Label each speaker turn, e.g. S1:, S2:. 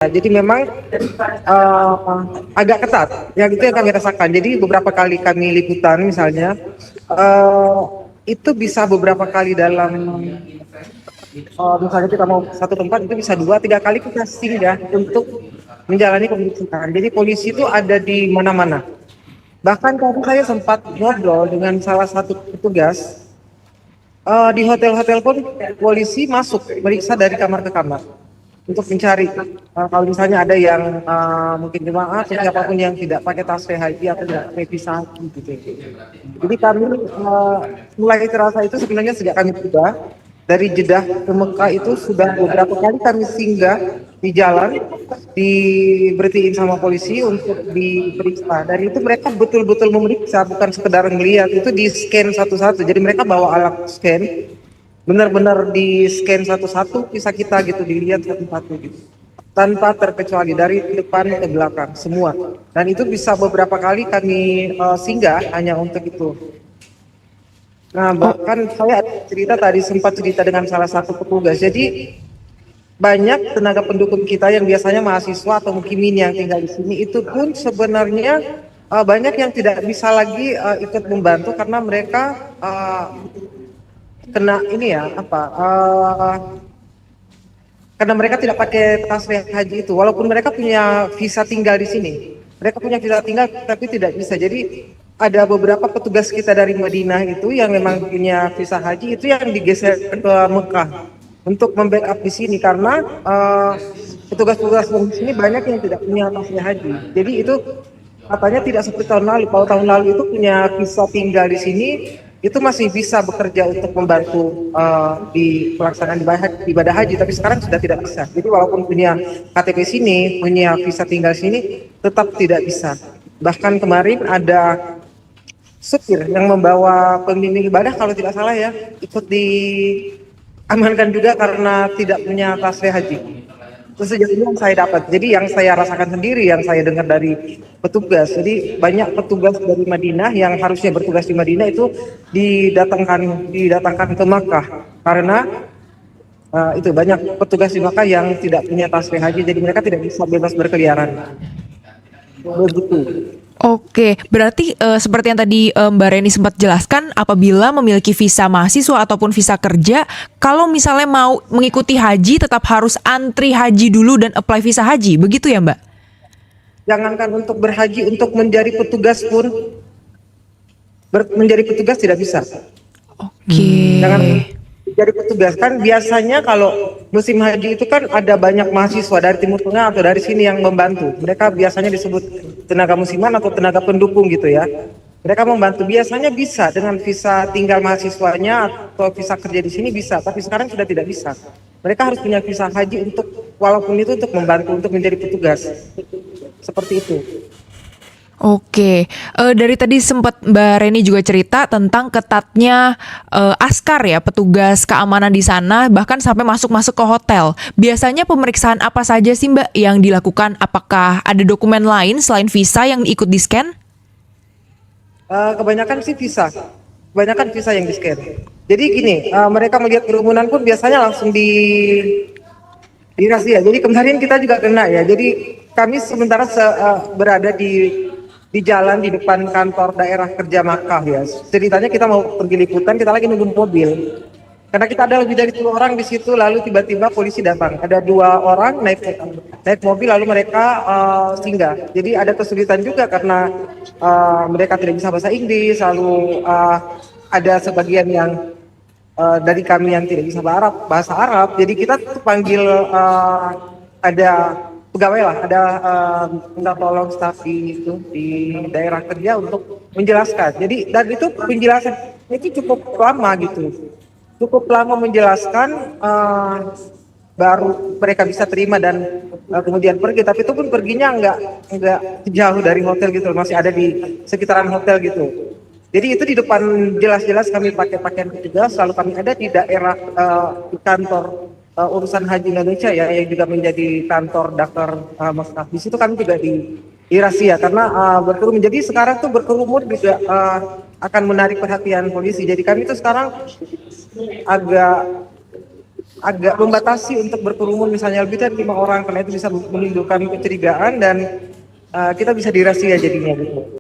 S1: Jadi memang uh, agak ketat. Yang itu yang kami rasakan. Jadi beberapa kali kami liputan misalnya, itu bisa beberapa kali dalam misalnya kita mau satu tempat itu bisa 2-3 kali kita singgah untuk menjalani pemeriksaan. Jadi polisi itu ada di mana-mana. Bahkan tadi saya sempat ngobrol dengan salah satu petugas di hotel-hotel pun polisi masuk meriksa dari kamar ke kamar untuk mencari kalau misalnya ada yang mungkin jemaah atau siapapun yang tidak pakai tas haji atau tidak pakai visa haji gitu. Jadi kami mulai terasa itu sebenarnya sejak kami tiba dari Jeddah ke Mekah itu sudah beberapa kali kami singgah di jalan diberhentiin sama polisi untuk diperiksa, dan itu mereka betul-betul memeriksa, bukan sekedar melihat, itu di scan satu-satu. Jadi mereka bawa alat scan, benar-benar di scan satu-satu visa kita gitu, dilihat satu-satu gitu tanpa terkecuali dari depan ke belakang semua, dan itu bisa beberapa kali kami singgah hanya untuk itu. Nah, bahkan saya cerita tadi, sempat cerita dengan salah satu petugas. Jadi banyak tenaga pendukung kita yang biasanya mahasiswa atau mukimin yang tinggal di sini itu pun sebenarnya banyak yang tidak bisa lagi ikut membantu karena mereka kena ini ya apa karena mereka tidak pakai tas haji itu, walaupun mereka punya visa tinggal di sini. Mereka punya visa tinggal tapi tidak bisa. Jadi ada beberapa petugas kita dari Madinah itu yang memang punya visa haji itu yang digeser ke Mekah untuk membackup di sini karena petugas-petugas di sini banyak yang tidak punya tasnya haji. Jadi itu katanya tidak seperti tahun lalu. Kalau tahun lalu itu punya visa tinggal di sini itu masih bisa bekerja untuk membantu di pelaksanaan ibadah haji, tapi sekarang sudah tidak bisa. Jadi walaupun punya KTP sini, punya visa tinggal sini, tetap tidak bisa. Bahkan kemarin ada supir yang membawa pembimbing ibadah kalau tidak salah ya, ikut diamankan juga karena tidak punya tas haji. Itu sejauh ini yang saya dapat. Jadi yang saya rasakan sendiri, yang saya dengar dari petugas. Jadi banyak petugas dari Madinah yang harusnya bertugas di Madinah itu didatangkan ke Makkah karena itu banyak petugas di Makkah yang tidak punya tas haji, jadi mereka tidak bisa bebas berkeliaran. Begitu.
S2: Oke, berarti seperti yang tadi Mbak Reni sempat jelaskan, apabila memiliki visa mahasiswa ataupun visa kerja, kalau misalnya mau mengikuti haji tetap harus antri haji dulu dan apply visa haji, begitu ya Mbak?
S1: Jangankan untuk berhaji, untuk menjadi petugas pun menjadi petugas tidak bisa.
S2: Oke.
S1: Jangan jadi petugas, kan biasanya kalau musim haji itu kan ada banyak mahasiswa dari Timur Tengah atau dari sini yang membantu. Mereka biasanya disebut tenaga musiman atau tenaga pendukung gitu ya. Mereka membantu, biasanya bisa dengan visa tinggal mahasiswanya atau visa kerja di sini bisa, tapi sekarang sudah tidak bisa. Mereka harus punya visa haji untuk, walaupun itu untuk membantu untuk menjadi petugas. Seperti itu.
S2: Oke, dari tadi sempat Mbak Reni juga cerita tentang ketatnya askar ya, petugas keamanan di sana, bahkan sampai masuk-masuk ke hotel. Biasanya pemeriksaan apa saja sih Mbak yang dilakukan? Apakah ada dokumen lain selain visa yang ikut di-scan?
S1: Kebanyakan sih visa. Kebanyakan visa yang di-scan. Jadi gini, mereka melihat kerumunan pun biasanya langsung razia. Jadi kemarin kita juga kena ya. Jadi kami sementara berada di jalan di depan kantor daerah kerja Makkah ya. Ceritanya kita mau pergi liputan, kita lagi nunggu mobil. Karena kita ada lebih dari 10 orang di situ, lalu tiba-tiba polisi datang. Ada 2 orang naik mobil, lalu mereka singgah. Jadi ada kesulitan juga karena mereka tidak bisa bahasa Inggris, lalu ada sebagian yang dari kami yang tidak bisa bahasa Arab. Jadi kita tuh panggil ada pegawai lah, ada minta tolong staf di daerah kerja untuk menjelaskan. Jadi dan itu penjelasan itu cukup lama gitu, cukup lama menjelaskan baru mereka bisa terima dan kemudian pergi. Tapi itu pun perginya nggak jauh dari hotel gitu, masih ada di sekitaran hotel gitu. Jadi itu di depan jelas-jelas kami pakai pakaian petugas, lalu kami ada di daerah di kantor urusan haji Indonesia ya, yang juga menjadi kantor daftar Makkah. Di situ kami juga razia karena berkerumun. Jadi sekarang tuh berkerumun juga akan menarik perhatian polisi. Jadi kami tuh sekarang agak agak membatasi untuk berkerumun misalnya lebih dari 5 orang karena itu bisa menimbulkan kecurigaan dan kita bisa dirahasia jadinya gitu.